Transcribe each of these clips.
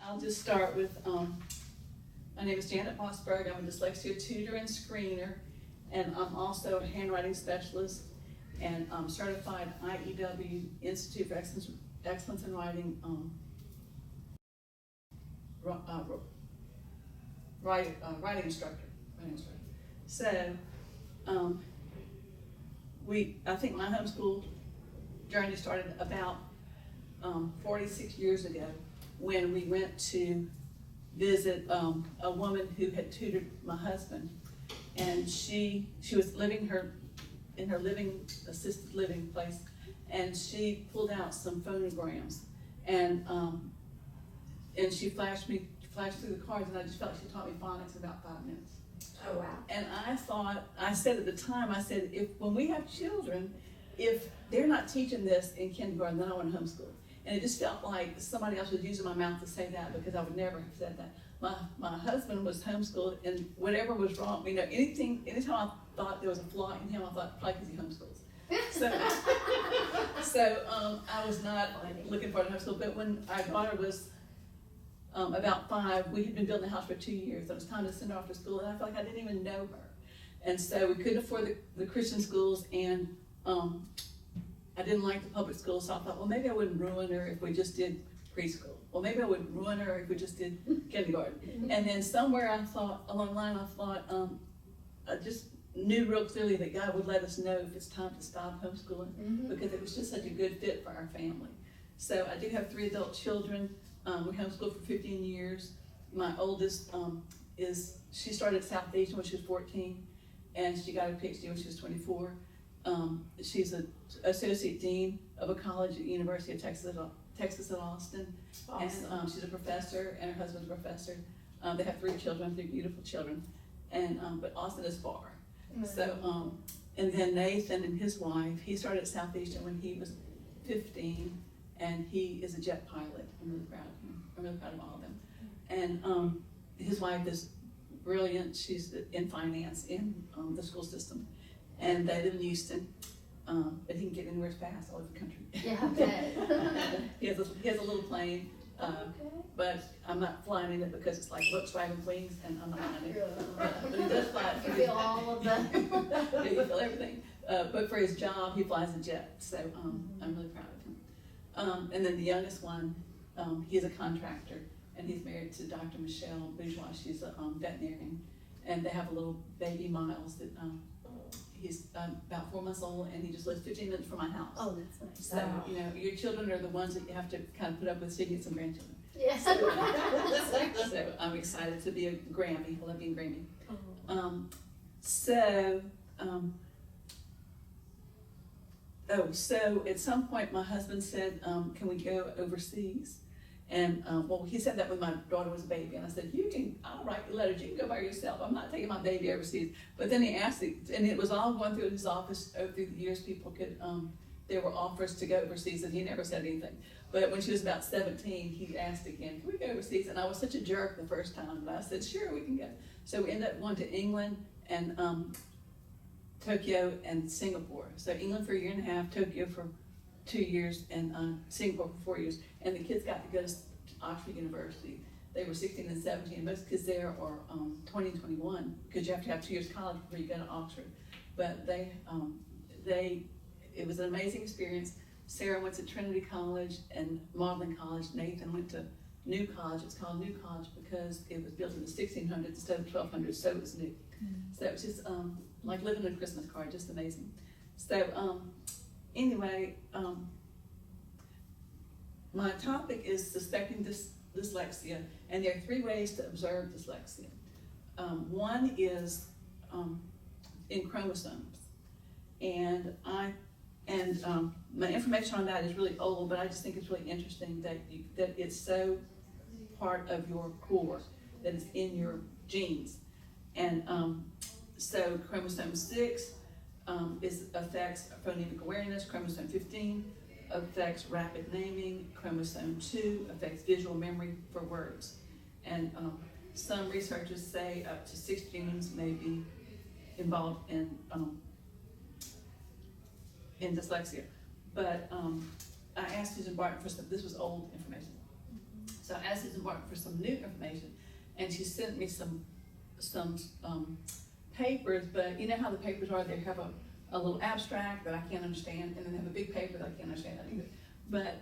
I'll just start with, my name is Janet Mossberg. I'm a dyslexia tutor and screener, and I'm also a handwriting specialist and certified IEW, Institute for Excellence in Writing, writing instructor. So, I think my homeschool journey started about 46 years ago when we went to visit a woman who had tutored my husband, and she was living in her assisted living place, and she pulled out some phonograms, and she flashed through the cards, and I just felt like she taught me phonics in about 5 minutes. Oh, wow. And I said at the time, when we have children, if they're not teaching this in kindergarten, then I want to homeschool. And it just felt like somebody else was using my mouth to say that, because I would never have said that. My husband was homeschooled, and whatever was wrong, anytime I thought there was a flaw in him, I thought, probably because he homeschools. So I was not looking for a homeschool, but when our daughter was about 5, we had been building a house for 2 years. It was time to send her off to school, and I felt like I didn't even know her. And so we couldn't afford the Christian schools, and I didn't like the public schools, so I thought, well, maybe I wouldn't ruin her if we just did preschool. Well, maybe I wouldn't ruin her if we just did kindergarten. And then somewhere along the line, I just knew real clearly that God would let us know if it's time to stop homeschooling, because it was just such a good fit for our family. So I do have 3 adult children. We homeschooled for 15 years. My oldest she started at Southeastern when she was 14, and she got a PhD when she was 24. She's an associate dean of a college at the University of Texas at Austin. Awesome. And she's a professor, and her husband's a professor. They have 3 children, 3 beautiful children, and but Austin is far. Mm-hmm. So, and then Nathan and his wife, he started at Southeastern when he was 15, and he is a jet pilot. I'm really proud of him. I'm really proud of all of them. And his wife is brilliant. She's in finance in the school system. And they live in Houston, but he can get anywhere fast all over the country. Yeah, okay. he has a little plane, but I'm not flying in it because it's like Volkswagen wings, and I'm not flying it. But he does fly it. You feel all of them. Yeah, you feel everything. But for his job, he flies a jet, so I'm really proud of him. And then the youngest one, he's a contractor, and he's married to Dr. Michelle Bourgeois. She's a veterinarian, and they have a little baby Miles that he's about 4 months old, and he just lives 15 minutes from my house. Oh, that's nice. So, your children are the ones that you have to kind of put up with, so you get some grandchildren. Yes. So I'm excited to be a Grammy. I love being Grammy. So at some point my husband said, can we go overseas? And well, he said that when my daughter was a baby, and I said, I'll write you letters, you can go by yourself. I'm not taking my baby overseas. But then he asked it, and it was all going through his office over the years. People could, there were offers to go overseas, and he never said anything. But when she was about 17, he asked again, can we go overseas? And I was such a jerk the first time, but I said, sure, we can go. So we ended up going to England and Tokyo and Singapore. So England for 1.5 years, Tokyo for 2 years, and Singapore for 4 years. And the kids got to go to Oxford University. They were 16 and 17. Most kids there are 20 and 21, because you have to have 2 years college before you go to Oxford. But it was an amazing experience. Sarah went to Trinity College and Magdalen College. Nathan went to New College. It's called New College because it was built in the 1600s instead of 1200s, so it was new. So it was just like living a Christmas card, just amazing. So anyway, my topic is suspecting dyslexia, and there are 3 ways to observe dyslexia. One is in chromosomes, and my information on that is really old, but I just think it's really interesting that it's so part of your core, that it's in your genes. And so chromosome 6 affects phonemic awareness, chromosome 15 affects rapid naming, chromosome 2 affects visual memory for words. And some researchers say up to 6 genes may be involved in dyslexia. But I asked Susan Barton for some, this was old information. So I asked Susan Barton for some new information, and she sent me some papers, but you know how the papers are, they have a little abstract that I can't understand, and then they have a big paper that I can't understand that either. But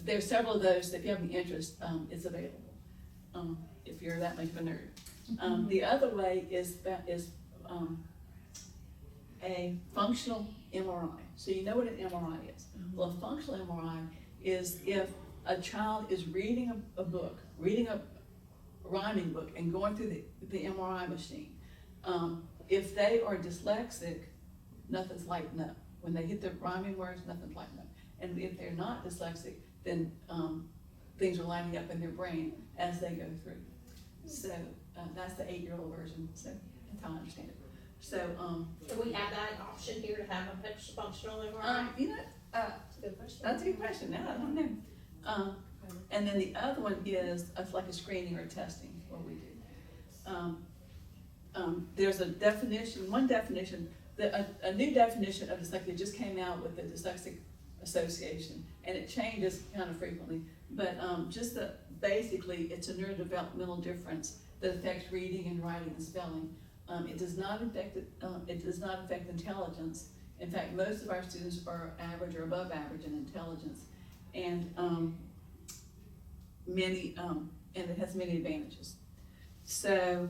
there's several of those that if you have any interest, it's available, if you're that much of a nerd. The other way is a functional MRI. So you know what an MRI is. Well, a functional MRI is if a child is reading a book, reading a rhyming book and going through the MRI machine. If they are dyslexic, nothing's lighting up. When they hit the rhyming words, nothing's lighting up. And if they're not dyslexic, then things are lining up in their brain as they go through. So that's the 8-year-old version, so that's how I understand it. So, do we have that option here to have a functional MRI? you know, That's a good question. that's a good question. Now I don't know. And then the other one is like a screening or testing, what we do. There's a definition, a new definition of dyslexia just came out with the Dyslexic Association, and it changes kind of frequently. But basically, it's a neurodevelopmental difference that affects reading and writing and spelling. It does not affect intelligence. In fact, most of our students are average or above average in intelligence, and it has many advantages. So,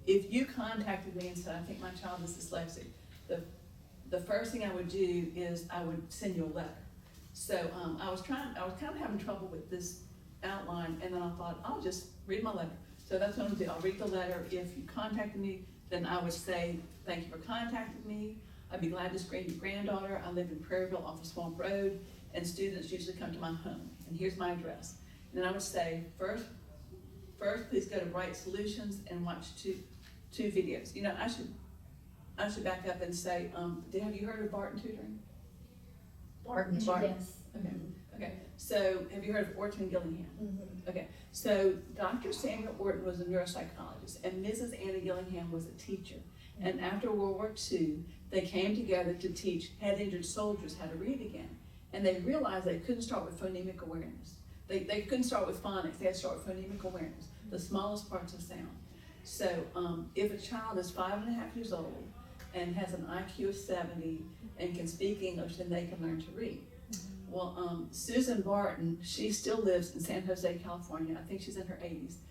if you contacted me and said, I think my child is dyslexic, the first thing I would do is I would send you a letter. So I was kind of having trouble with this outline, and then I thought, I'll just read my letter. So that's what I'm gonna do. I'll read the letter. If you contacted me, then I would say, thank you for contacting me. I'd be glad to screen your granddaughter. I live in Prairieville off of Swamp Road, and students usually come to my home, and here's my address. And then I would say, first, please go to Bright Solutions and watch two videos. You know, I should back up and say, have you heard of Barton tutoring? Barton, yes. Okay. Okay. So have you heard of Orton and Gillingham? Okay. So Dr. Samuel Orton was a neuropsychologist, and Mrs. Anna Gillingham was a teacher. And after World War II, they came together to teach head-injured soldiers how to read again. And they realized they couldn't start with phonemic awareness. They couldn't start with phonics. They had to start with phonemic awareness, the smallest parts of sound. So if a child is 5.5 years old and has an IQ of 70 and can speak English, then they can learn to read. Well, Susan Barton, she still lives in San Jose, California. I think she's in her 80s,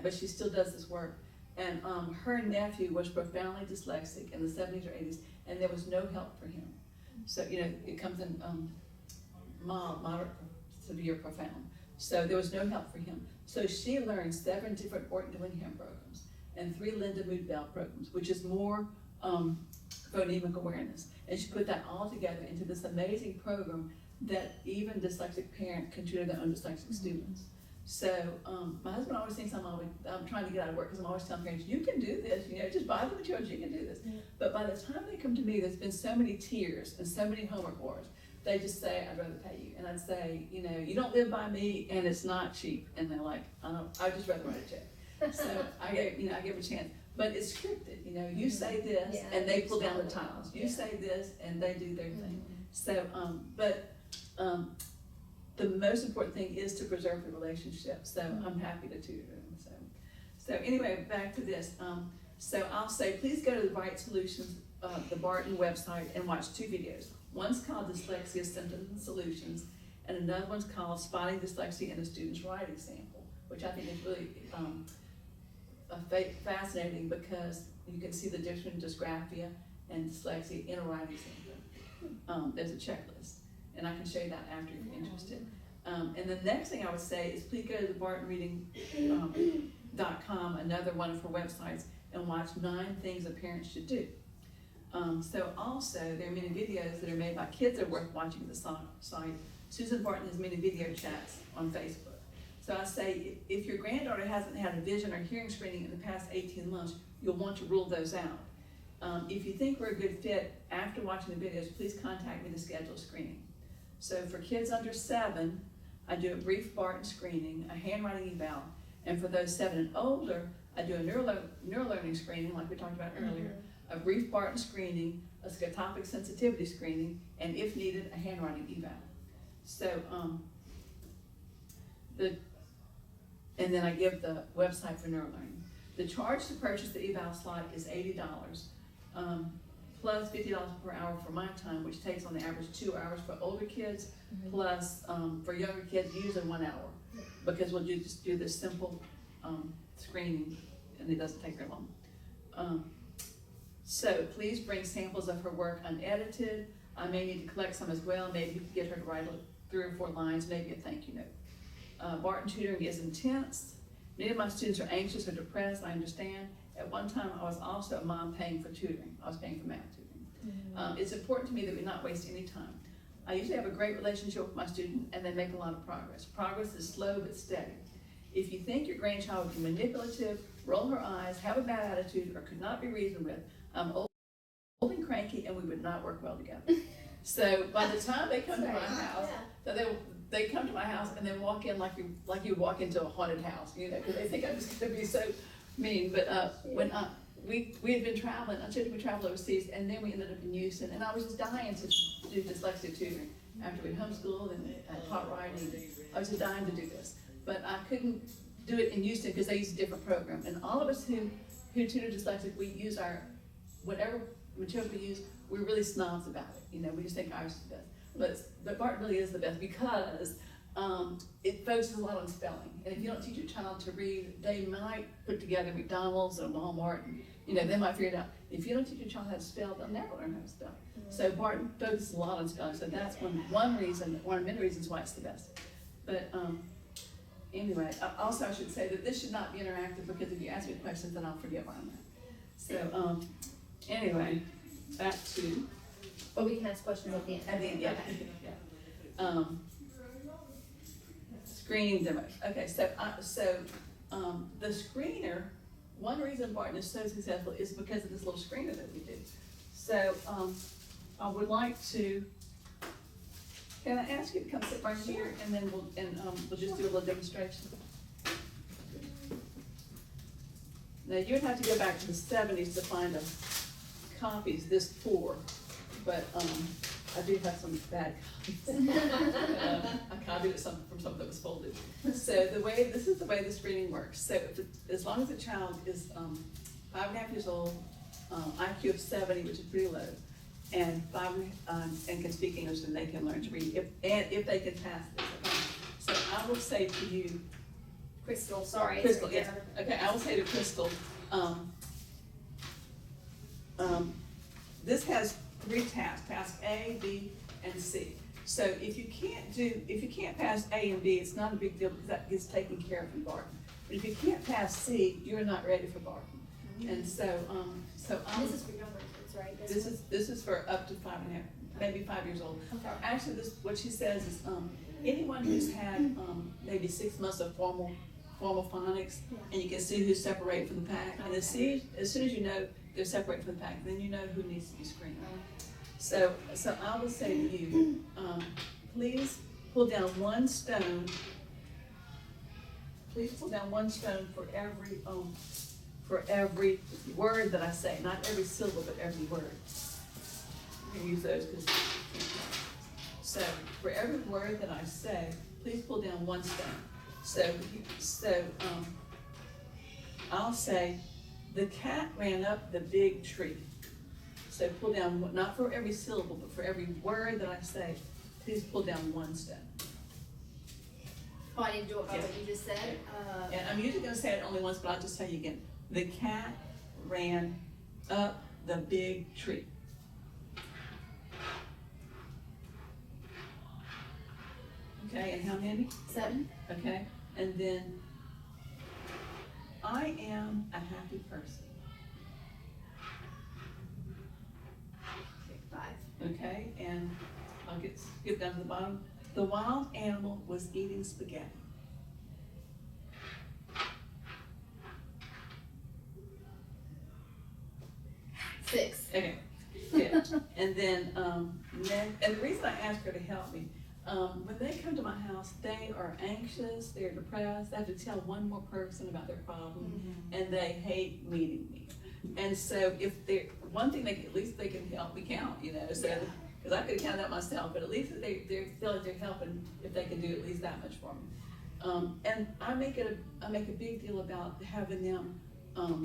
but she still does this work. And her nephew was profoundly dyslexic in the 70s or 80s, and there was no help for him. So, you know, it comes in mild, moderate, severe, profound. So there was no help for him. So she learned 7 different Orton Gillingham programs and 3 Linda Mood Bell programs, which is more phonemic awareness. And she put that all together into this amazing program that even dyslexic parents can tutor their own dyslexic students. So my husband always thinks I'm trying to get out of work because I'm always telling parents, you can do this, you know, just buy the materials, you can do this. But by the time they come to me, there's been so many tears and so many homework wars. They just say, I'd rather pay you. And I'd say, you know, you don't live by me and it's not cheap. And they're like, I'd just rather write a check. So I gave a chance. But it's scripted, you know, you say this and they pull down the tiles. You say this and they do their thing. So, the most important thing is to preserve the relationship. So I'm happy to tutor them. So anyway, back to this. So I'll say, please go to the Bright Solutions, the Barton website, and watch 2 videos. One's called Dyslexia Symptoms and Solutions, and another one's called Spotting Dyslexia in a Student's Writing Sample, which I think is really fascinating because you can see the difference in dysgraphia and dyslexia in a writing sample. There's a checklist, and I can show you that after if you're interested. And the next thing I would say is please go to the bartonreading.com, another one of her websites, and watch 9 things a parent should do. So also, there are many videos that are made by kids that are worth watching at the site. Susan Barton has many video chats on Facebook. So I say, if your granddaughter hasn't had a vision or hearing screening in the past 18 months, you'll want to rule those out. If you think we're a good fit after watching the videos, please contact me to schedule a screening. So for kids under 7, I do a brief Barton screening, a handwriting eval, and for those 7 and older, I do a neurolearning screening like we talked about earlier, a brief Barton screening, a scotopic sensitivity screening, and if needed, a handwriting eval. So And then I give the website for neurolearning. The charge to purchase the eval slot is $80, plus $50 per hour for my time, which takes on the average 2 hours for older kids, plus for younger kids, usually 1 hour, because we'll just do this simple screening, and it doesn't take very long. So please bring samples of her work unedited. I may need to collect some as well. Maybe you can get her to write 3 or 4 lines, maybe a thank you note. Barton tutoring is intense. Many of my students are anxious or depressed, I understand. At one time, I was also a mom paying for tutoring. I was paying for math tutoring. It's important to me that we not waste any time. I usually have a great relationship with my student and they make a lot of progress. Progress is slow but steady. If you think your grandchild would be manipulative, roll her eyes, have a bad attitude, or could not be reasoned with, I'm old and cranky and we would not work well together. So by the time they come to my house, so they come to my house and they walk in like you walk into a haunted house, you know, because they think I'm just going to be so mean. But when we had been traveling, I said we traveled overseas, and then we ended up in Houston, and I was just dying to do dyslexia tutoring after we homeschooled and taught writing. I was just dying to do this, but I couldn't do it in Houston because they use a different program. And all of us who tutor dyslexic, we use our whatever materials we use. We're really snobs about it. You know, we just think ours is the best. But Barton really is the best because it focuses a lot on spelling. And if you don't teach your child to read, they might put together McDonald's or Walmart, and, you know, they might figure it out. If you don't teach your child how to spell, they'll never learn how to spell. So Barton focuses a lot on spelling. So that's one of many reasons why it's the best. But anyway, also I should say that this should not be interactive, because if you ask me questions, then I'll forget where I'm at. So anyway, back to. But we can ask questions at the end. At the end, yeah. Okay. Yeah. Screening demos. Okay, so the screener, one reason Barton is so successful is because of this little screener that we do. So I would like to, can I ask you to come sit right here, and then we'll just do a little demonstration. Now you'd have to go back to the 70s to find copies this poor, but I do have some bad copies. I copied it from something that was folded. So this is the way the screening works. So as long as the child is 5.5 years old, IQ of 70, which is pretty low, and and can speak English, then they can learn to read. If they can pass this. So I will say to you, Crystal, sorry. Crystal, yes. Okay, I will say to Crystal, this has 3 tasks: task A, B, and C. So if you can't pass A and B, it's not a big deal, because that gets taken care of in Barton. But if you can't pass C, you're not ready for Barton. And so This is for younger kids, right? this is for up to 5.5, maybe 5 years old. Okay. Actually, what she says is anyone who's had maybe 6 months of formal phonics, and you can see who's separated from the pack. And as soon as you know they're separated from the pack, then you know who needs to be screened. So I will say to you, please pull down 1 stone. Please pull down 1 stone for every word that I say. Not every syllable, but every word. You can use those because. So for every word that I say, please pull down 1 stone. So I'll say, the cat ran up the big tree. So pull down, not for every syllable, but for every word that I say, please pull down 1 stone. Oh, I didn't do it by what you just said. And I'm usually going to say it only once, but I'll just tell you again. The cat ran up the big tree. Okay, and how many? 7. Okay, and then I am a happy person. 5. Okay, and I'll skip down to the bottom. The wild animal was eating spaghetti. 6. Okay, yeah. And then, and the reason I ask her to help me, when they come to my house, they are anxious, they're depressed, they have to tell one more person about their problem, and they hate meeting me. And so if they're, one thing at least they can help me count, you know, so, because I could have counted that myself, but at least they feel like they're helping if they can do at least that much for me. And I make a big deal about having them,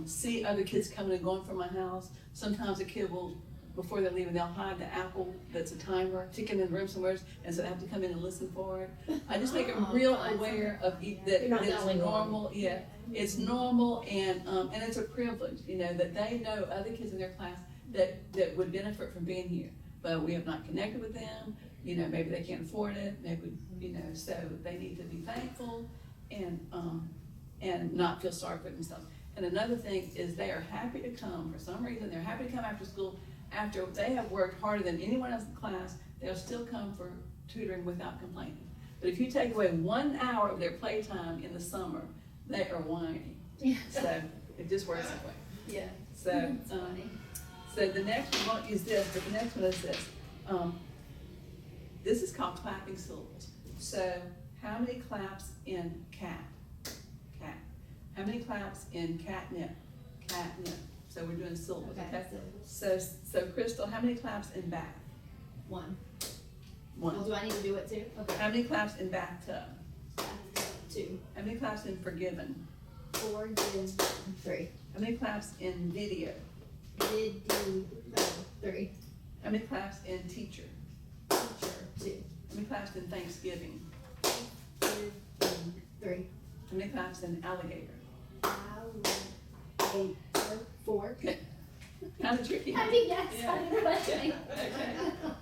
see other kids coming and going from my house. Sometimes a kid will, before they're leaving, they'll hide the apple that's a timer, chicken in the room somewhere, and so they have to come in and listen for it. I just make them real aware of that You're not it's telling them. normal, yeah, it's normal, and it's a privilege, you know, that they know other kids in their class that would benefit from being here, but we have not connected with them, you know, maybe they can't afford it, maybe, you know, so they need to be thankful and not feel sorry for themselves. And another thing is they are happy to come, for some reason, they're happy to come after school. After they have worked harder than anyone else in the class, they'll still come for tutoring without complaining. But if you take away 1 hour of their playtime in the summer, they are whining. So it just works that way. Yeah. So, That's funny. so the next one, we won't use this, but the next one is this. This is called clapping syllables. So how many claps in cat? Cat. How many claps in catnip? Catnip. So we're doing syllables, okay? So Crystal, how many claps in bath? 1. One. Well, do I need to do it too? Okay. How many claps in bathtub? 2. How many claps in forgiven? 4, did 3. How many claps in video? Did do 3. How many claps in teacher? Teacher 2. How many claps in Thanksgiving? Did 3. How many claps in alligator? 4. Okay. Kind of tricky. I mean, yes, Yeah. I didn't question. Okay.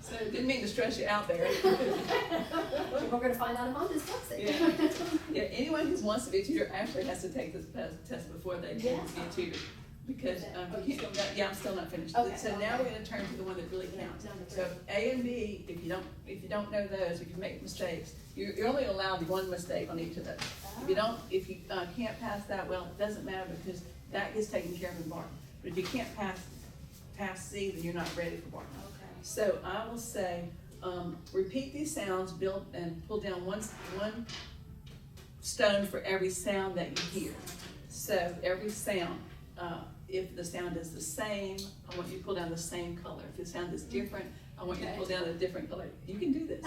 So didn't mean to stress you out there. We're gonna find out if I'm dyslexic. Yeah. Yeah, anyone who wants to be a tutor actually has to take this test before they can Yeah. be a tutor. Because, you can't, yeah, I'm still not finished. Okay, So now okay. we're gonna turn to the one that really counts. Number So A and B, if you don't know those, if you make mistakes, you're only allowed 1 mistake on each of those. If you can't pass that, well, it doesn't matter because that gets taken care of in Barton. But if you can't pass C, then you're not ready for Barton. Okay. So I will say, repeat these sounds, build and pull down one stone for every sound that you hear. So every sound, if the sound is the same, I want you to pull down the same color. If the sound is different, I want you to pull down a different color. You can do this.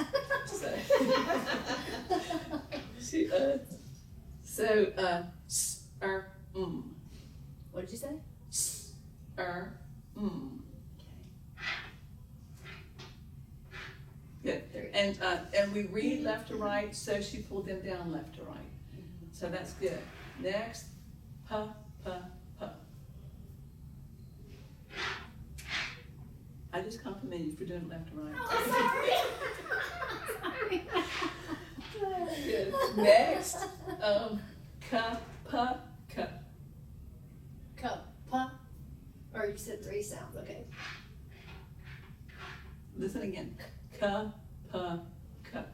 What did you say? Good. And we read left to right, so she pulled them down left to right. So that's good. Next, puh, puh, puh. I just complimented you for doing it left to right. Oh, sorry. Good. Next, cuh, puh, cuh. Cup, pup. Or you said 3 sounds, okay. Listen again. Cuh, puh, cuh.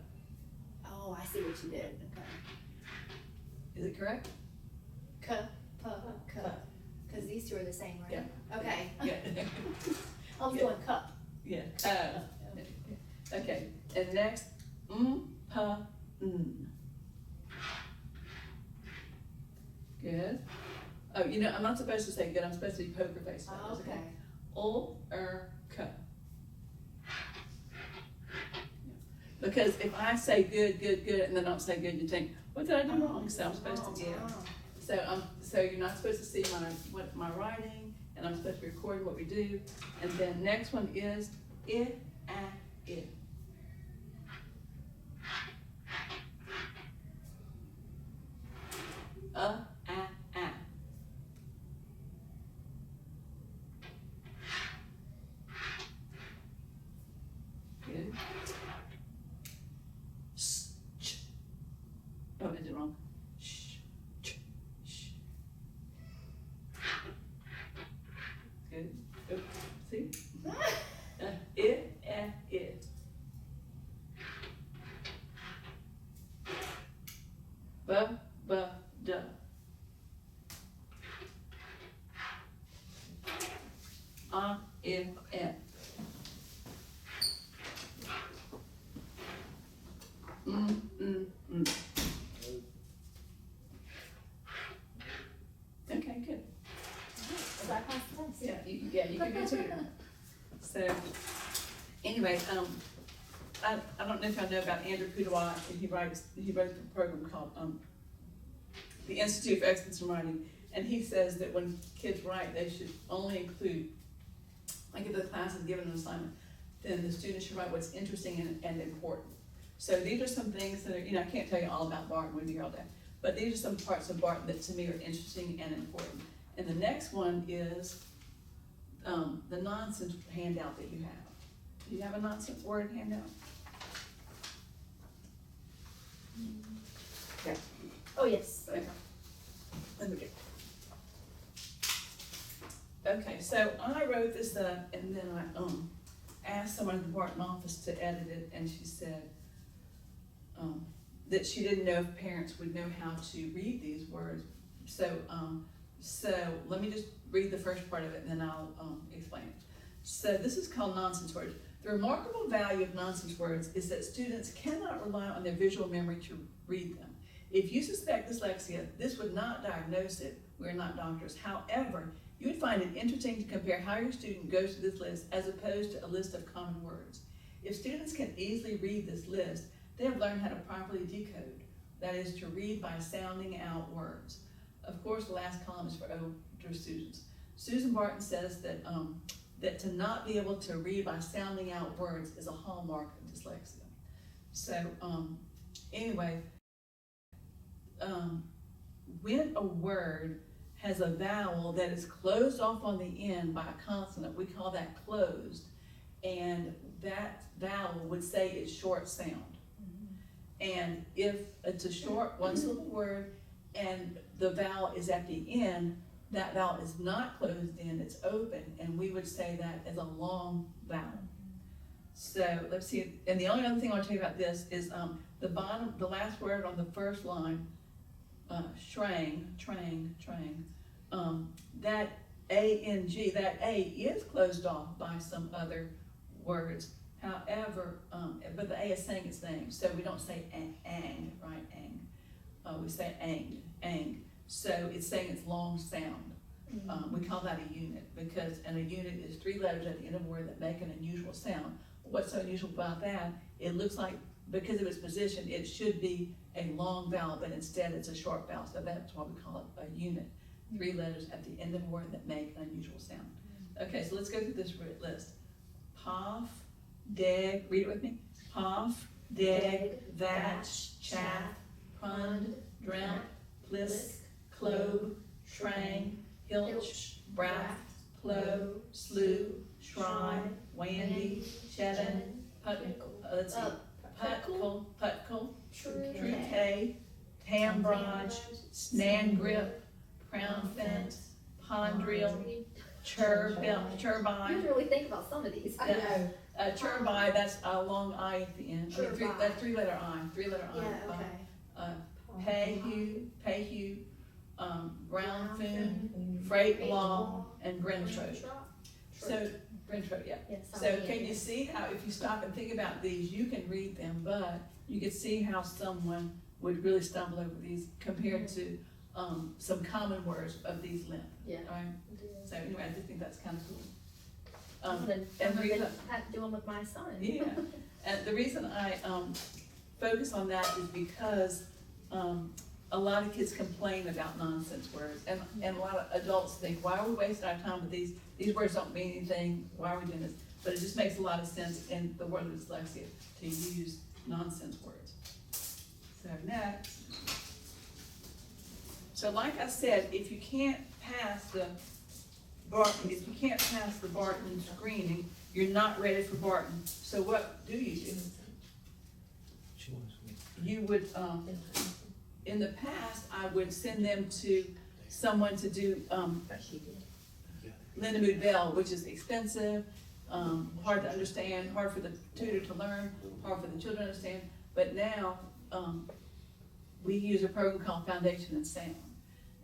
Oh, I see what you did, okay. Is it correct? Cup, pup, cup. Because these 2 are the same, right? Yeah. Okay. Yeah. I was Yeah. going cup. Yeah. Okay. And next, puh, Good. Oh, you know, I'm not supposed to say good. I'm supposed to be poker face. Oh, okay. K. Because if I say good, good, good, and then don't say good, you think, what did I do wrong? So I'm supposed to give. So you're not supposed to see my writing, and I'm supposed to be recording what we do. And then next one is it. Good. Ch. Oh, I did it wrong. Sh. Ch. Sh. Good. Oh, see? It. Da. If. Okay, good. Was I past the test? Yeah, you can do too. So, anyway, I don't know if y'all know about Andrew Pudewa, and he wrote a program called, the Institute for Excellence in Writing, and he says that when kids write, they should only include, like if the class is given an assignment, then the students should write what's interesting and important. So these are some things that are, I can't tell you all about Barton, we'd be here all day, but these are some parts of Barton that to me are interesting and important. And the next one is the nonsense handout that you have. Do you have a nonsense word handout? Yeah. Oh, yes. Okay. Let me get. Okay, so I wrote this up and then I asked someone in the Barton office to edit it, and she said that she didn't know if parents would know how to read these words. So let me just read the first part of it and then I'll explain it. So this is called nonsense words. The remarkable value of nonsense words is that students cannot rely on their visual memory to read them. If you suspect dyslexia, this would not diagnose it. We're not doctors. However, you would find it interesting to compare how your student goes through this list as opposed to a list of common words. If students can easily read this list, they have learned how to properly decode. That is, to read by sounding out words. Of course, the last column is for older students. Susan Barton says that that to not be able to read by sounding out words is a hallmark of dyslexia. So anyway, when a word has a vowel that is closed off on the end by a consonant, we call that closed, and that vowel would say its short sound. And if it's a short one-syllable word and the vowel is at the end, that vowel is not closed in, it's open, and we would say that as a long vowel. So let's see, and the only other thing I want to tell you about this is the last word on the first line, trang, that A-N-G, that A is closed off by some other words. However, but the A is saying its name, so we don't say ang, right, ang. We say ang. So it's saying its long sound. We call that a unit, and a unit is 3 letters at the end of a word that make an unusual sound. What's so unusual about that? It looks like, because of its position, it should be a long vowel, but instead it's a short vowel, so that's why we call it a unit. 3 letters at the end of a word that make an unusual sound. Okay, so let's go through this list. Pof, deg, read it with me. Pof, deg, vatch, chaff, pund, drought, plisk, clove, trang, hilch, braff, plow, slew, shry, wandy, cheddin, putkel, truque, tambraj, snangrip, crown fence, pondrel, You really think about some of these. I know. Turbi, that's a long I at the end. Turbi. That's 3-letter I, 3-letter I. Yeah, Payhue, Brownfoon, Freight Law, and Grintrode. So, Grintrode, yeah. So can you see how, if you stop and think about these, you can read them, but you can see how someone would really stumble over these compared to some common words of these length, Yeah. right? So anyway, I just think that's kind of cool. I'm gonna do them with my son. Yeah, and the reason I focus on that is because a lot of kids complain about nonsense words, and a lot of adults think, why are we wasting our time with these words don't mean anything, why are we doing this? But it just makes a lot of sense in the world of dyslexia to use nonsense words. So next. So like I said, if you can't pass the Barton screening, you're not ready for Barton. So what do? You would, in the past, I would send them to someone to do Linda Mood Bell, which is expensive, hard to understand, hard for the tutor to learn, hard for the children to understand. But now we use a program called Foundation and Sound.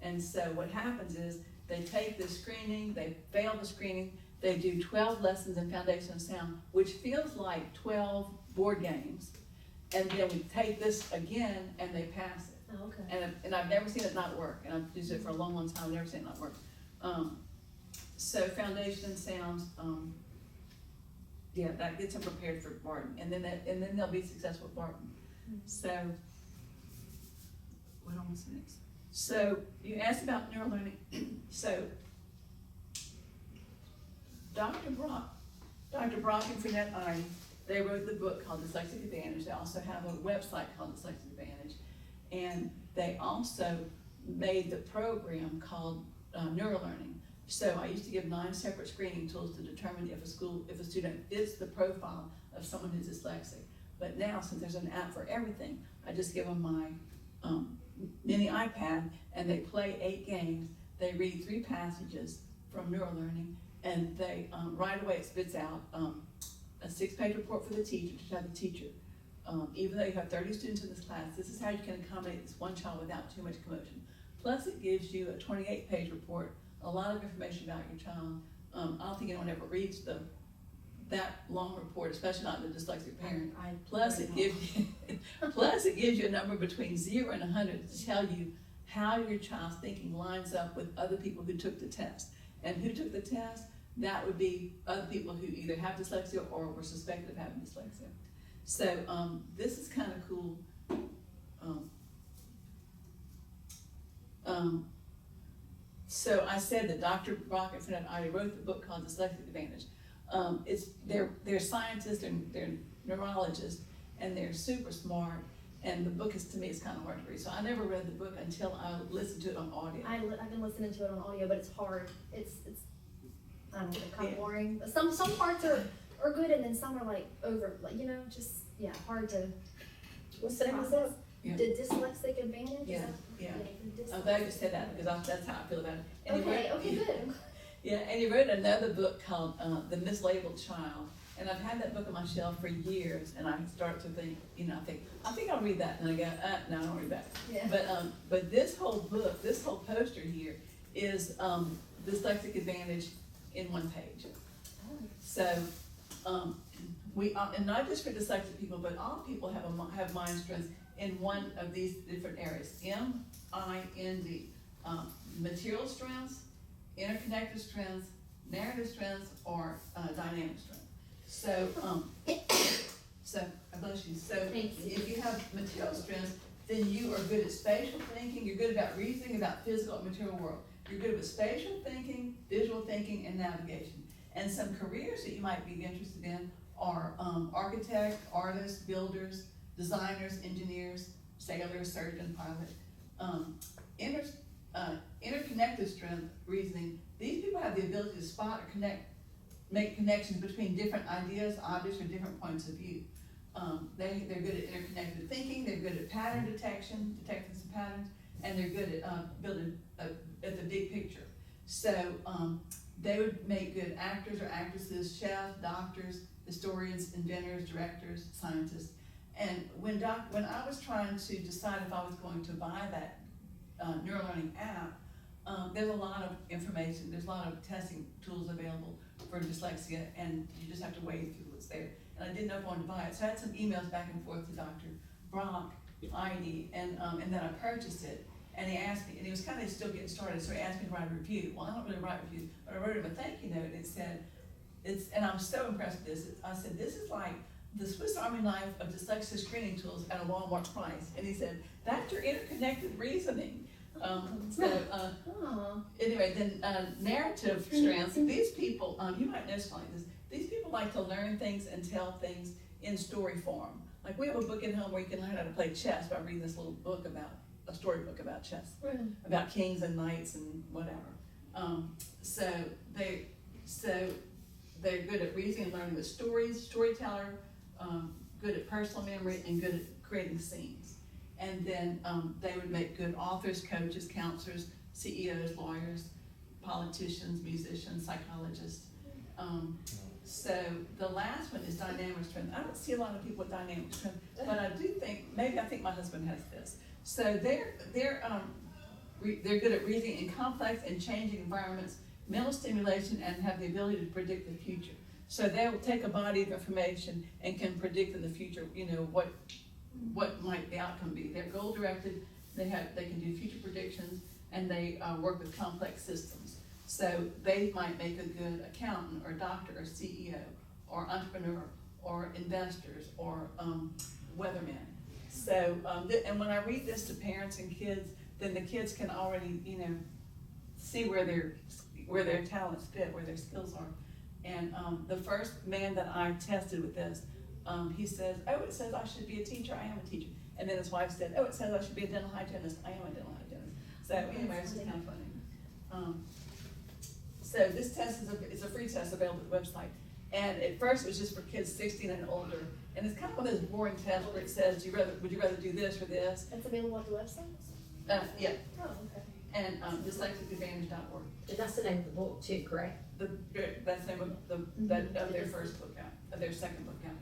And so what happens is they take the screening, they fail the screening, they do 12 lessons in Foundation and Sound, which feels like 12 board games. And then we take this again and they pass it. Oh, okay. And I've never seen it not work, and I've used it for a long, long time, I've never seen it not work. So Foundation and Sound, yeah, that gets them prepared for Barton, and then they'll be successful at Barton. So, what was next? So, you asked about neural learning. So, Dr. Brock and Frenette Ine, they wrote the book called Dyslexic Advantage. They also have a website called Dyslexic Advantage. And they also made the program called Neural Learning. So I used to give 9 separate screening tools to determine if a student fits the profile of someone who's dyslexic. But now, since there's an app for everything, I just give them my mini iPad, and they play 8 games. They read 3 passages from Neural Learning, and they right away it spits out a 6-page report for the teacher to tell the teacher, even though you have 30 students in this class, this is how you can accommodate this one child without too much commotion. Plus, it gives you a 28-page report, a lot of information about your child. I don't think anyone ever reads that long report, especially not the dyslexic parent. Plus, it gives you a number between 0 and 100 to tell you how your child's thinking lines up with other people who took the test. And who took the test? That would be other people who either have dyslexia or were suspected of having dyslexia. So this is kind of cool. So I said that Dr. Brock and Frenette Ine wrote the book called Dyslexic Advantage. They're scientists and they're neurologists, and they're super smart. And the book is, to me, it's kind of hard to read. So I never read the book until I listened to it on audio. I've been listening to it on audio, but it's hard. It's I don't know, kind of boring. Some parts are good, and then some are like hard to. What's the name of the book? Yeah. The Dyslexic Advantage? Yeah, Yeah. I'm glad you said that, because that's how I feel about it. And Okay, good. Yeah, and he wrote another book called The Mislabeled Child. And I've had that book on my shelf for years, and I start to think, I think I'll read that, and I go, no, I don't read that. Yeah. But this whole book, this whole poster here is Dyslexic Advantage in 1 page. Oh. So, and not just for dyslexic people, but all people have mind strengths in one of these different areas. MIND, material strengths, interconnected strengths, narrative strengths, or dynamic strengths. So, bless you. So, if you have material strengths, then you are good at spatial thinking. You're good about reasoning about physical and material world. You're good with spatial thinking, visual thinking, and navigation. And some careers that you might be interested in are architect, artists, builders, designers, engineers, sailors, surgeon, pilot. Interconnected strength, reasoning. These people have the ability to spot or make connections between different ideas, objects, or different points of view. They're good at interconnected thinking, they're good at pattern detecting some patterns, and they're good at building at the big picture. So they would make good actors or actresses, chefs, doctors, historians, inventors, directors, scientists. And when I was trying to decide if I was going to buy that neural learning app, there's a lot of information, there's a lot of testing tools available for dyslexia, and you just have to wade through what's there. And I didn't know if I wanted to buy it, so I had some emails back and forth to Dr. Brock, Ine, and then I purchased it. And he asked me, and he was kind of still getting started, so he asked me to write a review. Well, I don't really write reviews, but I wrote him a thank you note, and it said, and I was so impressed with this. I said, this is like the Swiss Army knife of dyslexia screening tools at a Walmart price. And he said, that's your interconnected reasoning. Anyway, then narrative strengths. These people, you might know something like this. These people like to learn things and tell things in story form. Like we have a book at home where you can learn how to play chess by reading this little book about, a storybook about chess, about kings and knights and whatever. So they're good at reasoning and learning with stories, storyteller, good at personal memory, and good at creating scenes. And then they would make good authors, coaches, counselors, CEOs, lawyers, politicians, musicians, psychologists. So the last one is dynamic strength. I don't see a lot of people with dynamic strength, but I do think, I think my husband has this. So they're good at reasoning in complex and changing environments, mental stimulation, and have the ability to predict the future. So they'll take a body of information and can predict in the future, what might the outcome be. They're goal directed, they can do future predictions, and they work with complex systems. So they might make a good accountant or doctor or CEO or entrepreneur, or investors, or weathermen. So, and when I read this to parents and kids, then the kids can already, see where their talents fit, where their skills are. And the first man that I tested with this, he says, oh, it says I should be a teacher, I am a teacher. And then his wife said, oh, it says I should be a dental hygienist, I am a dental hygienist. So anyway, it's kind of funny. So this test is a free test available at the website. And at first it was just for kids 16 and older. And it's kind of one of those boring tests where it says, would you rather do this or this? That's available at the website? Yeah. Oh, okay. And dyslexicaadvantage.org. And that's the name of the book too, correct? That's the name of their first book out, of their second book out.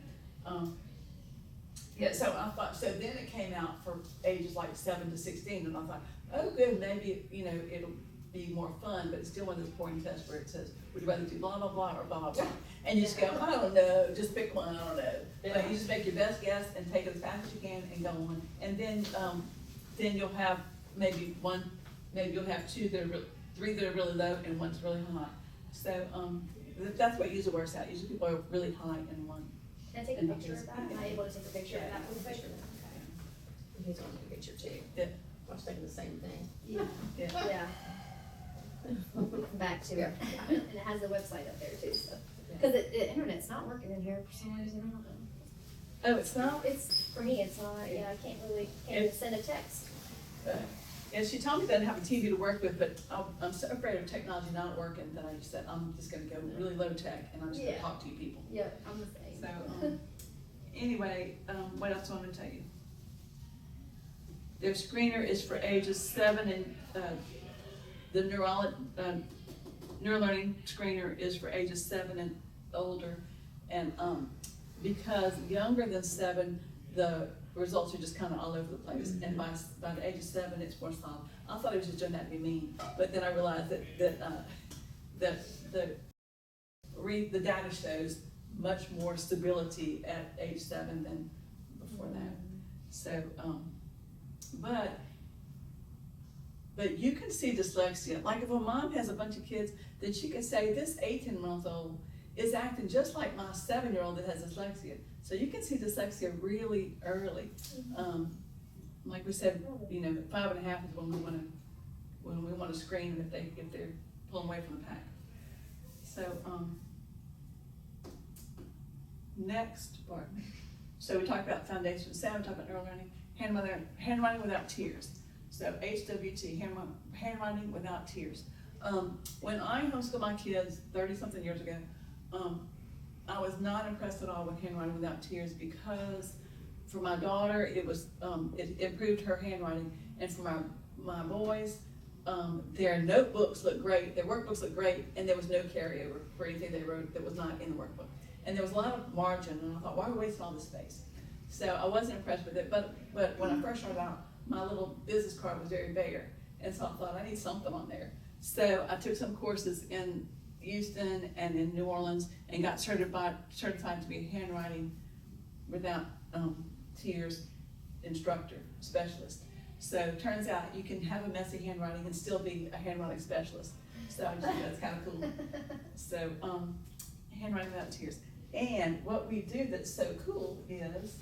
Yeah, so I thought, so then it came out for ages like 7 to 16, and I thought, oh good, maybe, it'll be more fun, but it's still one of those boring tests where it says, would you rather do blah, blah, blah, or blah, blah, blah? And you just go, I don't know, just pick one, I don't know. But you just make your best guess and take it as fast as you can and go on. And then you'll have maybe you'll have three that are really low and one's really high. So, that's what usually works out. Usually people are really high in one. Can I take a picture of that? Am I able to take a picture of that real quick? Okay. He's on the picture too. Yeah. I was thinking the same thing. Yeah. Yeah. Back to it. And it has the website up there too, so. Cause the internet's not working in here for some reason, I don't know. Oh, it's not? It's, for me, it's not, yeah, I can't even send a text. And she told me that I have a TV to work with, but I'm so afraid of technology not working that I just said, I'm just gonna go really low tech and I'm just gonna talk to you people. Yeah, I'm the same. So, anyway, what else do I want to tell you? Their screener is for ages 7 and, the neurolearning screener is for ages 7 and older. And, because younger than 7, the results are just kind of all over the place. And by the age of 7, it's more solid. I thought he was just doing that to be mean, but then I realized that the data shows much more stability at age 7 than before that. So, but you can see dyslexia. Like if a mom has a bunch of kids, then she can say, this 18-month-old is acting just like my 7-year-old that has dyslexia. So you can see dyslexia really early. Like we said, 5.5 is when we want to screen them if they're pulling away from the pack. So next part. So we talked about foundation 7, we talked about neural learning, handwriting without tears. So HWT, handwriting without tears. When I homeschooled my kids 30-something years ago, I was not impressed at all with handwriting without tears because for my daughter, it improved her handwriting, and for my boys, their notebooks looked great, their workbooks looked great, and there was no carryover for anything they wrote that was not in the workbook. And there was a lot of margin, and I thought, why are we wasting all this space? So I wasn't impressed with it, but when I first started out, my little business card was very bare, and so I thought I need something on there. So I took some courses in Houston and in New Orleans and got certified to be a handwriting without tears instructor, specialist. So it turns out you can have a messy handwriting and still be a handwriting specialist. So I just think that's kind of cool. So handwriting without tears. And what we do that's so cool is,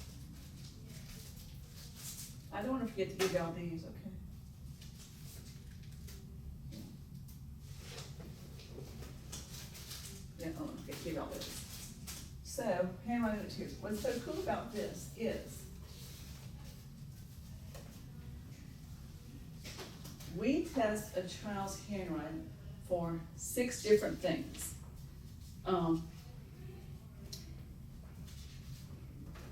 I don't want to forget to give y'all these, okay? Yeah, I don't want to forget to give y'all this. So, handwriting without tears. What's so cool about this is, we test a child's handwriting for 6 different things.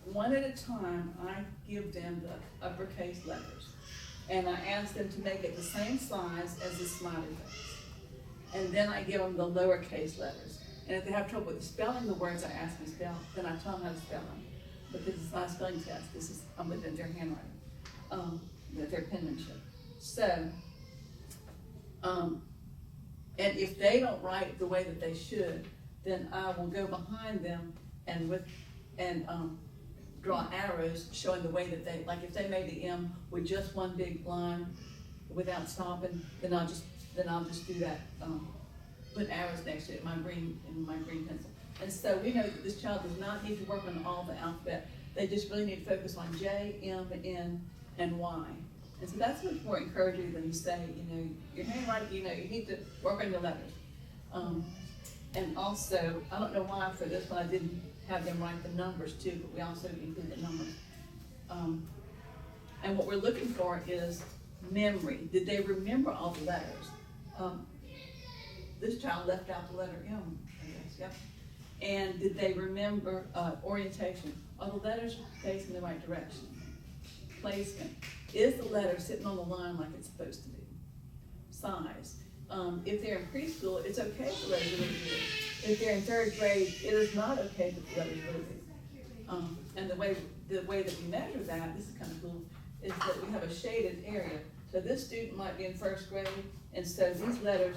One at a time, I give them the uppercase letters, and I ask them to make it the same size as the smiley face. And then I give them the lowercase letters. And if they have trouble with spelling the words I ask them to spell, then I tell them how to spell them. But this is not a spelling test. I'm within their handwriting, their penmanship. So, and if they don't write the way that they should, then I will go behind them and draw arrows showing the way that they, like if they made the M with just one big line without stopping, then I'll just do that, put arrows next to it in my green pencil. And so we know that this child does not need to work on all the alphabet. They just really need to focus on J, M, N, and Y. And so that's much more encouraging than to say, your handwriting, you need to work on your letters. And also, I don't know why for this one I didn't have them write the numbers too, but we also include the numbers. And what we're looking for is memory. Did they remember all the letters? This child left out the letter M, I guess, yep. And did they remember orientation? Are the letters facing the right direction? Placement. Is the letter sitting on the line like it's supposed to be? Size. If they're in preschool, it's okay for letters to be really big. If they're in third grade, it is not okay for letters to be really big. And the way that we measure that, this is kind of cool, is that we have a shaded area. So this student might be in first grade, and so these letters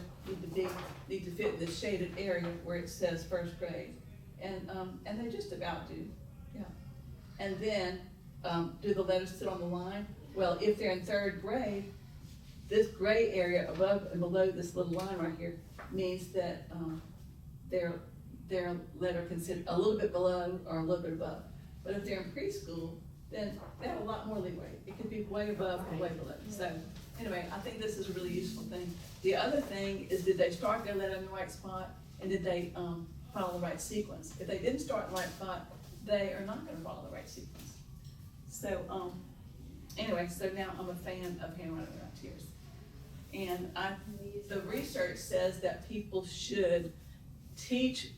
need to fit in this shaded area where it says first grade. And they just about do, yeah. And then, do the letters sit on the line? Well, if they're in third grade, this gray area above and below this little line right here means that their letter can sit a little bit below or a little bit above. But if they're in preschool, then they have a lot more leeway. It could be way above or way below. So anyway, I think this is a really useful thing. The other thing is, did they start their letter in the right spot, and did they follow the right sequence? If they didn't start in the right spot, they are not going to follow the right sequence. So anyway, so now I'm a fan of handwriting without tears. And the research says that people should teach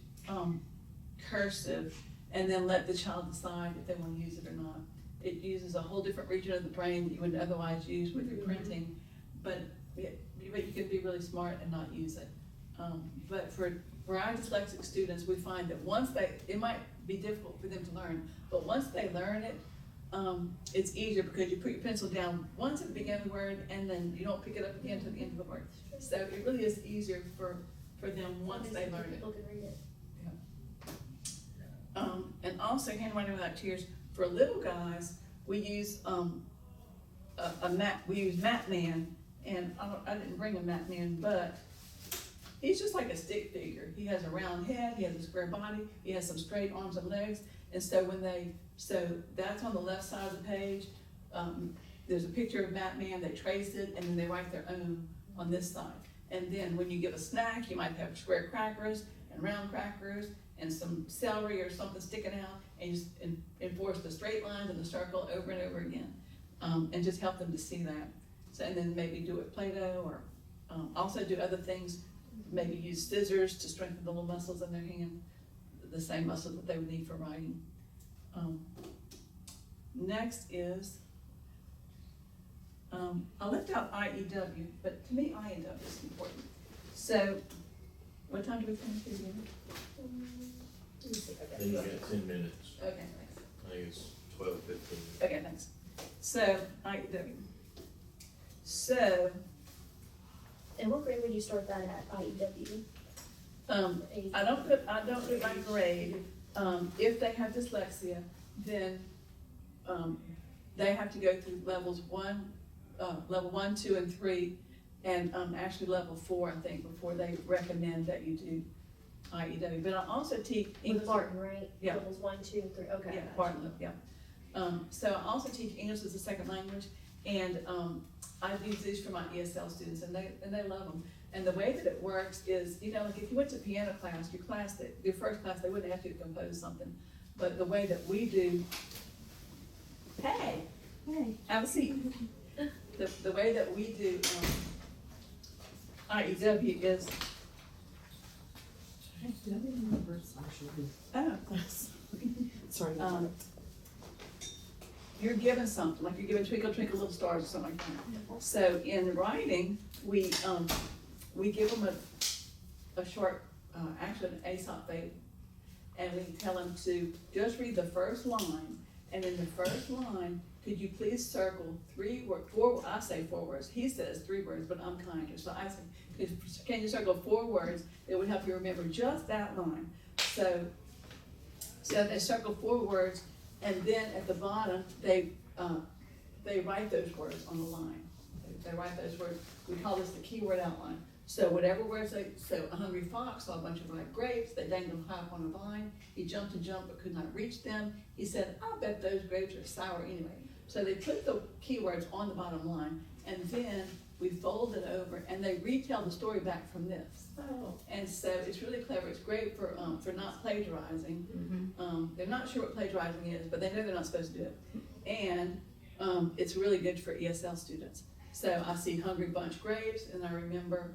cursive and then let the child decide if they want to use it or not. It uses a whole different region of the brain that you wouldn't otherwise use with your printing, but you can be really smart and not use it. But for our dyslexic students, we find that it might be difficult for them to learn, but once they learn it, it's easier because you put your pencil down once at the beginning of the word, and then you don't pick it up again to the end of the word. So it really is easier for them once they learn it. People can read it. Yeah. And also handwriting without tears for little guys, we use we use Matman, and I didn't bring a Matman, but he's just like a stick figure. He has a round head, he has a square body, he has some straight arms and legs, and so so that's on the left side of the page. There's a picture of Matman, they trace it, and then they write their own on this side. And then when you give a snack, you might have square crackers and round crackers and some celery or something sticking out, and you just enforce the straight lines and the circle over and over again, and just help them to see that. So, and then maybe do it Play-Doh, or also do other things, maybe use scissors to strengthen the little muscles in their hand, the same muscles that they would need for writing. Next is, I left out IEW, but to me IEW is important. So, what time do we finish it again? Let me see if I Then you got it. got 10 minutes. Okay, thanks. I think it's 12:15. Okay, thanks. So, IEW. So, And what grade would you start that at, IEW? I don't do it by grade. If they have dyslexia, then they have to go through level 1, 2, and 3, and actually level 4, I think, before they recommend that you do IEW. But I also teach English. With Barton, right? Yeah. Levels 1, 2, and 3, okay. Yeah, Barton, yeah. So I also teach English as a second language, and I use these for my ESL students, and they love them. And the way that it works is, like if you went to piano class, your first class, they wouldn't ask you to compose something. But the way that we do, hey, have a seat. The way that we do IEW is, Did I remember it's actually? Sorry. you're given something, like you're given Twinkle Twinkle Little Stars or something like that. So in writing, we give them a short, actually an Aesop fable, and we tell them to just read the first line, and in the first line, could you please circle 4, I say 4 words, he says 3 words, but I'm kinder, so I say, can you circle 4 words that would help you remember just that line? So they circle 4 words, and then at the bottom, they write those words on the line. They write those words. We call this the keyword outline. So whatever words so a hungry fox saw a bunch of ripe grapes, they dangled high up on a vine. He jumped and jumped but could not reach them. He said, I bet those grapes are sour anyway. So they put the keywords on the bottom line, and then we fold it over and they retell the story back from this. Oh. And so it's really clever. It's great for not plagiarizing. They're not sure what plagiarizing is, but they know they're not supposed to do it. And it's really good for ESL students. So I see hungry bunch grapes, and I remember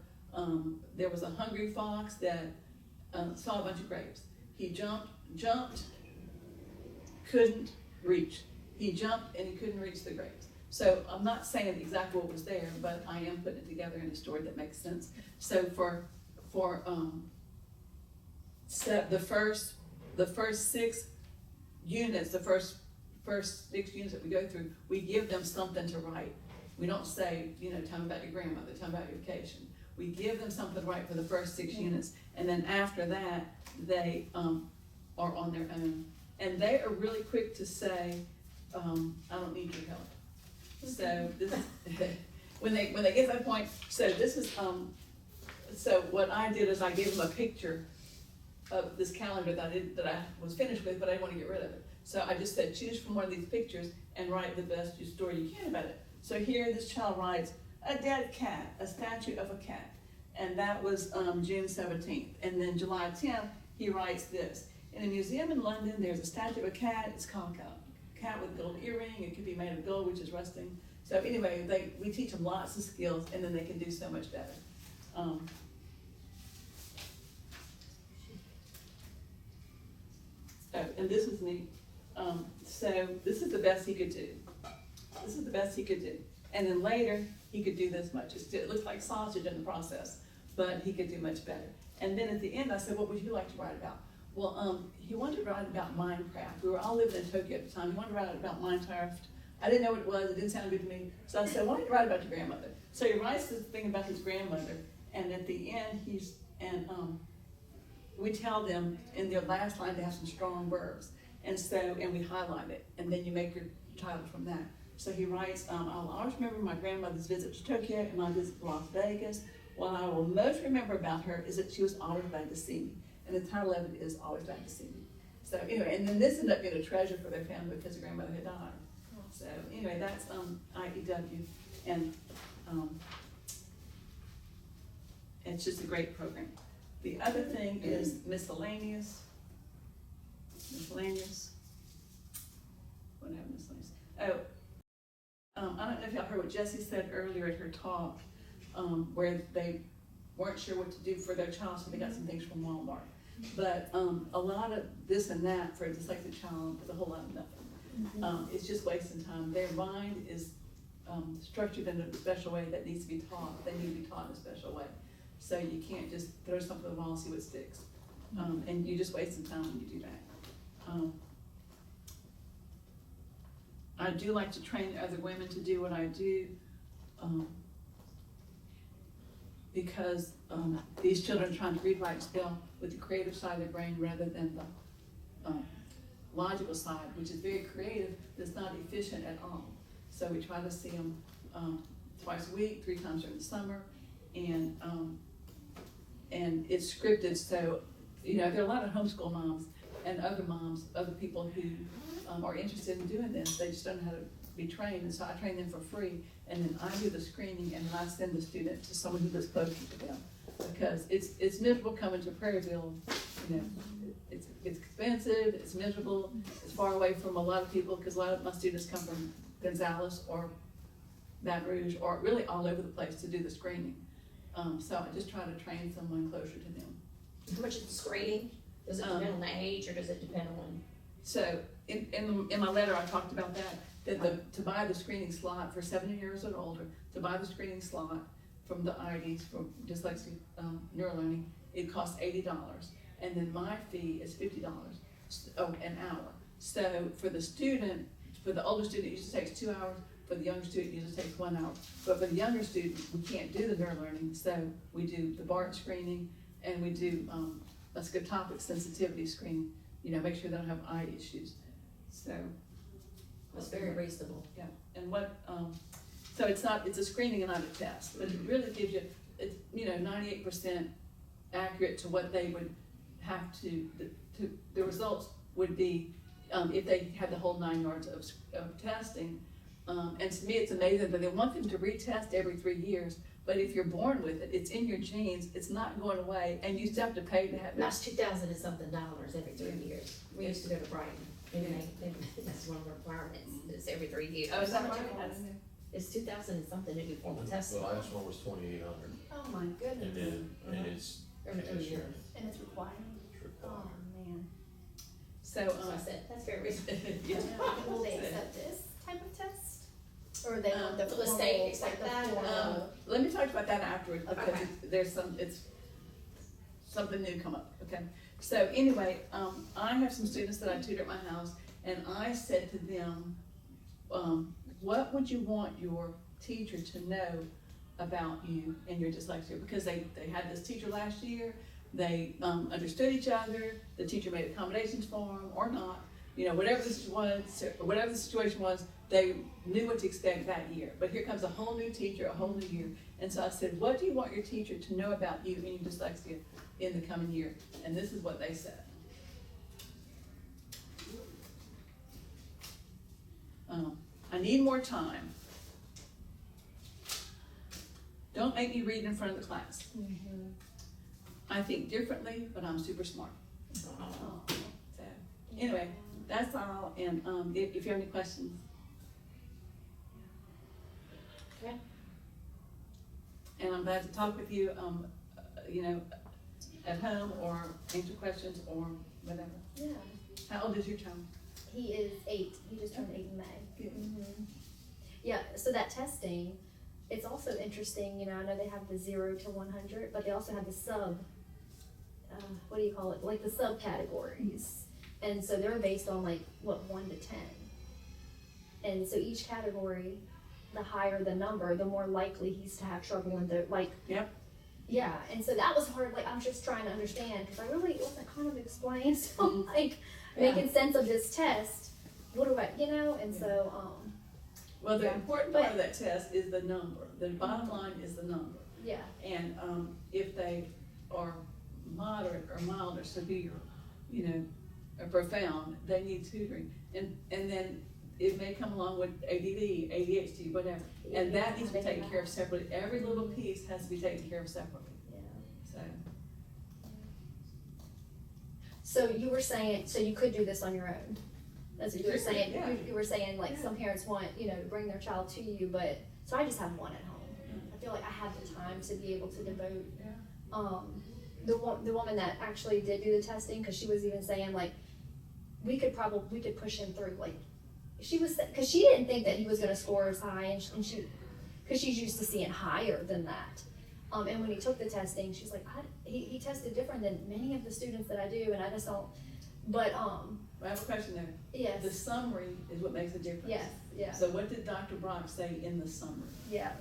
there was a hungry fox that saw a bunch of grapes. He jumped, couldn't reach. He jumped and he couldn't reach the grapes. So I'm not saying exactly what was there, but I am putting it together in a story that makes sense. So for the first 6 units, the first 6 units that we go through, we give them something to write. We don't say, tell me about your grandmother, tell me about your vacation. We give them something to write for the first 6 units, and then after that, they are on their own. And they are really quick to say, I don't need your help. So this when they get to that point, so this is so what I did is I gave them a picture of this calendar that I was finished with, but I didn't want to get rid of it. So I just said, choose from one of these pictures and write the best story you can about it. So here this child writes, a dead cat, a statue of a cat. And that was June 17th. And then July 10th, he writes this. In a museum in London, there's a statue of a cat. It's called a cat with a gold earring. It could be made of gold, which is rusting. So anyway, we teach them lots of skills, and then they can do so much better. And this is neat. So this is the best he could do. This is the best he could do. And then later, he could do this much. It looks like sausage in the process, but he could do much better. And then at the end, I said, what would you like to write about? Well, he wanted to write about Minecraft. We were all living in Tokyo at the time. He wanted to write about Minecraft. I didn't know what it was. It didn't sound good to me. So I said, why don't you write about your grandmother? So he writes this thing about his grandmother. And at the end, we tell them in their last line to have some strong verbs. And we highlight it. And then you make your title from that. So he writes, I'll always remember my grandmother's visit to Tokyo and my visit to Las Vegas. What I will most remember about her is that she was always glad to see me. And the title of it is Always Glad to See Me. So anyway, and then this ended up being a treasure for their family because their grandmother had died. So anyway, that's IEW. And it's just a great program. The other thing is miscellaneous. Miscellaneous. What happened to miscellaneous? I don't know if y'all heard what Jessie said earlier at her talk, where they weren't sure what to do for their child, so they got some things from Walmart. But a lot of this and that for a dyslexic child is a whole lot of nothing. It's just wasting time. Their mind is structured in a special way that needs to be taught. They need to be taught in a special way. So you can't just throw something at the wall and see what sticks. And you're just wasting time when you do that. I do like to train other women to do what I do because these children are trying to read, write, spell with the creative side of their brain rather than the logical side, which is very creative, that's not efficient at all. So we try to see them twice a week, 3 times during the summer, and it's scripted. So there are a lot of homeschool moms and other moms, other people who are interested in doing this. They just don't know how to be trained, and so I train them for free, and then I do the screening, and then I send the student to someone who lives closer to them, because it's miserable coming to Prairieville. It's expensive, it's miserable, it's far away from a lot of people, because a lot of my students come from Gonzales or Baton Rouge, or really all over the place to do the screening. So I just try to train someone closer to them. How much is the screening? Does it depend on the age, or does it depend on? So in my letter, I talked about that to buy the screening slot for 7 years or older, to buy the screening slot from the IDs for dyslexia neurolearning, it costs $80. And then my fee is $50 an hour. So for the student, for the older student, it usually takes 2 hours. For the younger student, it usually takes 1 hour. But for the younger student, we can't do the neurolearning, so we do the BART screening, and we do let's go topic sensitivity screening. Make sure they don't have eye issues. So That's very reasonable. yeah. And what So it's not, it's a screening and not a test, but it really gives you, it's, 98% accurate to what they would have to, the results would be, if they had the whole 9 yards of testing. And to me, it's amazing that they want them to retest every 3 years, but if you're born with it, it's in your genes, it's not going away, and you still have to pay to have it. That's $2,000 and something every 3 years. We used to go to Brighton, and that's one of the requirements, it's every 3 years. Oh, is that right? It's 2,000 and something to do formal The testing. last one was 2,800, Oh my and goodness. then, and it's, Every year. And it's required. it's Oh, required. man. So, So I said, that's very reasonable. yeah. Will they accept this type of test? Or they want the Will the formal, state accept like the that? formal? Let me talk about that afterwards, because Okay. there's something new come up, okay? So anyway, I have some students that I tutor at my house, and I said to them, what would you want your teacher to know about you and your dyslexia? Because they had this teacher last year, they understood each other, the teacher made accommodations for them or not, whatever the situation was, they knew what to expect that year. But here comes a whole new teacher, a whole new year. And so I said, what do you want your teacher to know about you and your dyslexia in the coming year? And this is what they said. I need more time. Don't make me read in front of the class. I think differently, but I'm super smart. So anyway, that's all. And if you have any questions. Okay. And I'm glad to talk with you, at home or answer questions or whatever. Yeah. How old is your child? He is 8. He just turned 8 in May. Good. Yeah, so that testing, it's also interesting, I know they have the 0 to 100, but they also have the what do you call it? Like the subcategories. And so they're based on 1 to 10. And so each category, the higher the number, the more likely he's to have trouble in the, Yep. yeah, and so that was hard, I was just trying to understand, because I really wasn't kind of explained, so making sense of this test, what do I, and so, Well, the Yeah. important part of that test is the number. The bottom line is the number. yeah, And if they are moderate or mild or severe, or profound, they need tutoring. And then it may come along with ADD, ADHD, whatever. And that needs to be taken care of separately. Every little piece has to be taken care of separately. yeah. So, So you were saying, so you could do this on your own? That's what you were Sure, saying, yeah. you were saying Yeah. some parents want, to bring their child to you, but, so I just have one at home. I feel like I have the time to be able to devote, yeah. the woman that actually did do the testing, cause she was even saying we could push him through, she was, cause she didn't think that he was gonna score as high, and she, cause she's used to seeing higher than that. And when he took the testing, she's like, he tested different than many of the students that I do, and I just don't, but, I have a question there. yes, The summary is what makes a difference. yes, yeah, So what did Dr. Brock say in the summary? yeah,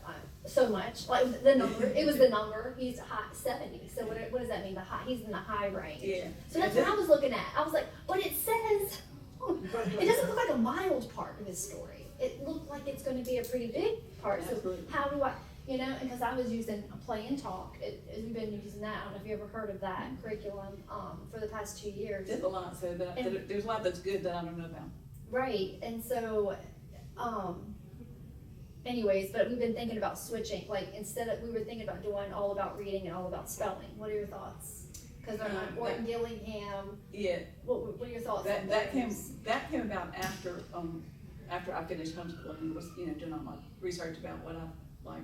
so much, the number, it was the number, he's high, 70, so what does that mean, he's in the high range? Yeah. So that's what I was looking at, I was like, but it says, it doesn't look like a mild part of his story, it looked like it's gonna be a pretty big part, so Absolutely. how do I, and because I was using a play and talk, we've been using that, I don't know if you ever heard of that curriculum, for the past 2 years. There's a lot, so that there's a lot that's good that I don't know about. Right, and so, anyways, but we've been thinking about switching, we were thinking about doing all about reading and all about spelling, what are your thoughts? Cause they're on Orton Gillingham, Yeah, what are your thoughts on that those? came about after I finished homeschooling and was, doing all my research about what I like.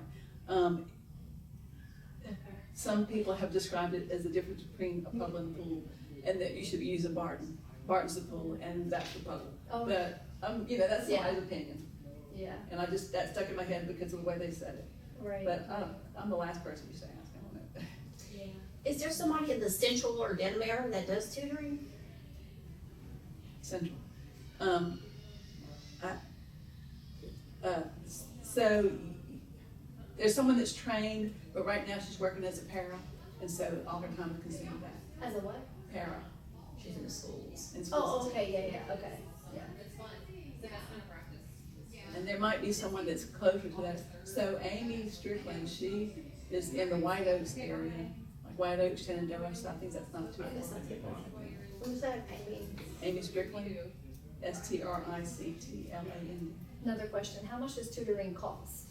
Some people have described it as the difference between a puddle and a pool, and that you should use a Barton. Barton's the pool, and that's the puddle. Oh. But, that's Yeah. somebody's opinion, Yeah, and that stuck in my head because of the way they said it. right. But I'm the last person you should ask, I don't know. Yeah. Is there somebody in the Central or Delamere that does tutoring? Central. So there's someone that's trained, but right now she's working as a para, and so all her time is consumed that As a what? para She's in the schools. in schools. Oh, okay, yeah, okay, yeah. and there might be someone that's closer to that. So Amy Strickland, she is in the White Oaks area, like White Oaks, Shenandoah, so I think that's not too far. Who's that, Amy? Amy Strickland, Strictland. Another question, how much does tutoring cost?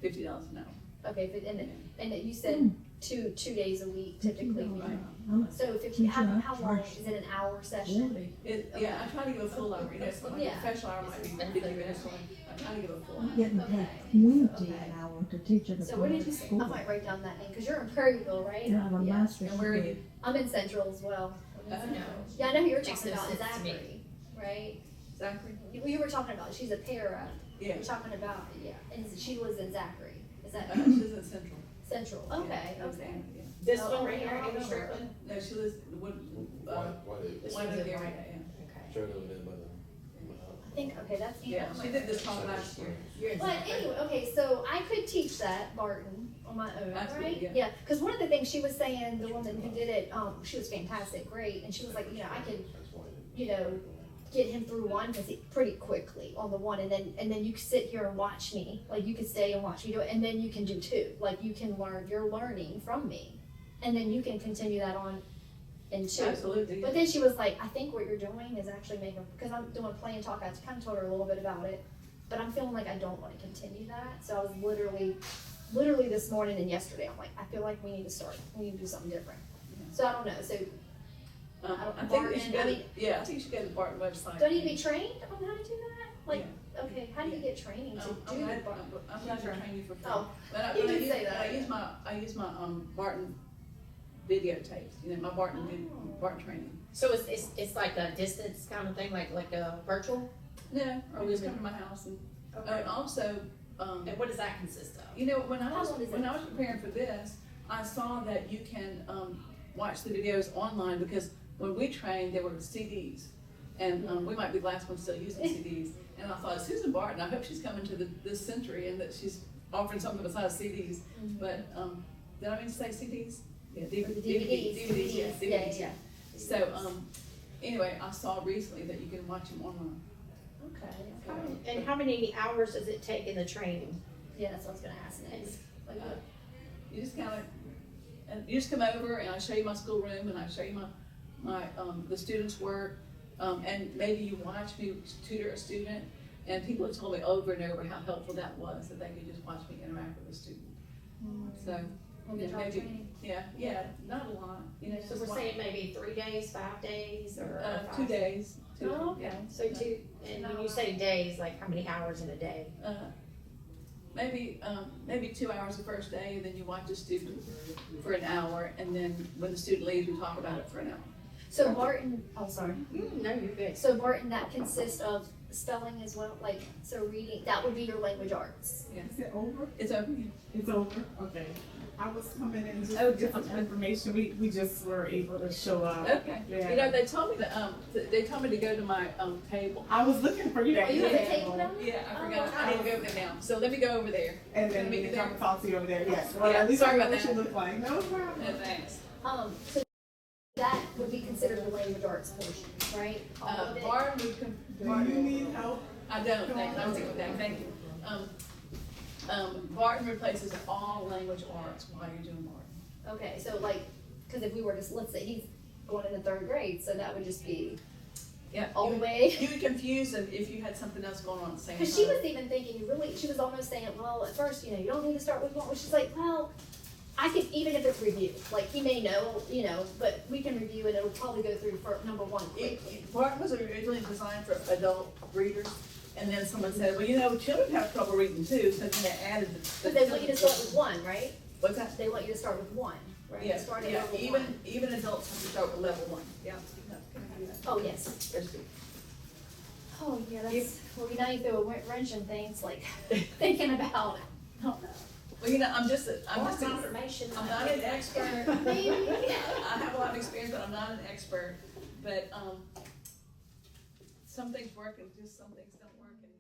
$50 an hour. Okay, but, and you said two days a week typically. Right. So 50, how long, is it an hour session? Yeah, I try to give a full hour, you know, so like a Yeah. professional hour might be 50 minutes long. I try to give a full hour. Getting Okay. paid 20 an hour to teach at a So where did you public say, school. I might write down that name, cause you're in Perryville, right? I have a Yeah. master's And where are degree. you? I'm in Central as well. Oh. Yeah, I know who you're Makes talking no about, sense to me. Zachary, right? Zachary? You were talking about, she's a para, Yeah. you're talking about, yeah, and she lives in Zachary, is that She's in Central. Central? Okay, Yeah, okay. yeah. This Oh, one right here, oh, Amy oh. Strickland? No, she lives, Why This one one's of in the area, Brighton. yeah. Okay. Sure, living in by the. I think, okay, that's. Yeah, she did this talk last year. You're in But Zachary. anyway, okay, so I could teach that, Barton, on my own, Absolutely, right? yeah. Yeah, cause one of the things she was saying, the woman who did it, she was fantastic, great, and she was like, I could, get him through one, cause he, pretty quickly on the one, and then you could sit here and watch me, like, you could stay and watch me do it, and then you can do two, like, you can learn, you're learning from me, and then you can continue that on in two. Absolutely. But then she was like, I think what you're doing is actually making, because I'm doing play and talk, I kind of told her a little bit about it, but I'm feeling like I don't want to continue that. So I was literally this morning and yesterday, I'm like, I feel like we need to do something different. So I don't know, so I think Barton, you should go I to, mean- yeah, I think you should go to the Barton website. do I need to be trained on how to do that? Like, okay, how do you get training to I'm do the glad, Barton? I'm glad to train you for free. Oh, But you but did use- say that. I use my Barton videotapes, my Barton, Oh. Barton training. So it's like a distance kind of thing, like a virtual? No, or just come to my house and, also, And what does that consist of? when I How was, long is when it? I was preparing for this, I saw that you can, watch the videos online, because when we trained, there were CDs. And, we might be the last ones still using CDs. And I thought, Susan Barton, I hope she's coming to this century and that she's offering something besides CDs. But, did I mean to say CDs? Yeah, DVDs, yes, DVDs, yeah. So, anyway, I saw recently that you can watch them online. Okay, And how many hours does it take in the training? yeah, that's what I was gonna ask next. Like, You just you just come over and I show you my schoolroom and I show you the students' work. And maybe you watch me tutor a student, and people have told me over and over how helpful that was, that they could just watch me interact with a student. So, on the yeah, job maybe, training. yeah, not a lot, So we're saying maybe 3 days, 5 days, or 2 days. Oh, okay. So two, and when you say days, like how many hours in a day? Maybe 2 hours the first day, and then you watch a student for an hour, and then when the student leaves, we talk about it for an hour. So Barton, oh, sorry. No, you're good. So Barton, that consists of spelling as well, like, so reading, that would be your language arts. Is it over? It's open. It's over? Okay. I was coming in just Oh, to get some information. We just were able to show up. Okay. Yeah. They told me they told me to go to my table. I was looking for you. Are you at the table now? Yeah, I Oh, forgot. I need to go over there now. So let me go over there. And then Meet we you can there. come talk to you over there. Yes. Well, Yeah, at least sorry I know about what you that. look like. No problem. No, thanks. So that would be considered the language arts portion, right? All of it? Barton would Do you need help? I don't, thank you. I'm good with that, thank you. Barton replaces all language arts while you're doing Barton. Okay, so like, cause if we were to, let's say he's going into 3rd grade, so that would just be Yeah. all you the would- way. You would confuse them if you had something else going on at the same time. Cause she was even thinking, she was almost saying, well, at first, you don't need to start with one, she's like, well, I could, even if it's review, like he may know, but we can review and it'll probably go through for number 1 quickly. Barton was originally designed for adult readers, and then someone said, well, children have trouble reading too, so then they added the. But they want you to start with 1, right? What's that? They want you to start with 1, right? Yeah, Start at yeah, level even 1. adults have to start with level 1. Yeah. No, can I do that? Oh, yes. There's two. Oh, yeah, that's, well, now you throw a wrench in things, like, thinking about, Well, I'm just Confirmation. I'm not an expert. maybe. I have a lot of experience, but I'm not an expert. But some things work and just some things don't work. And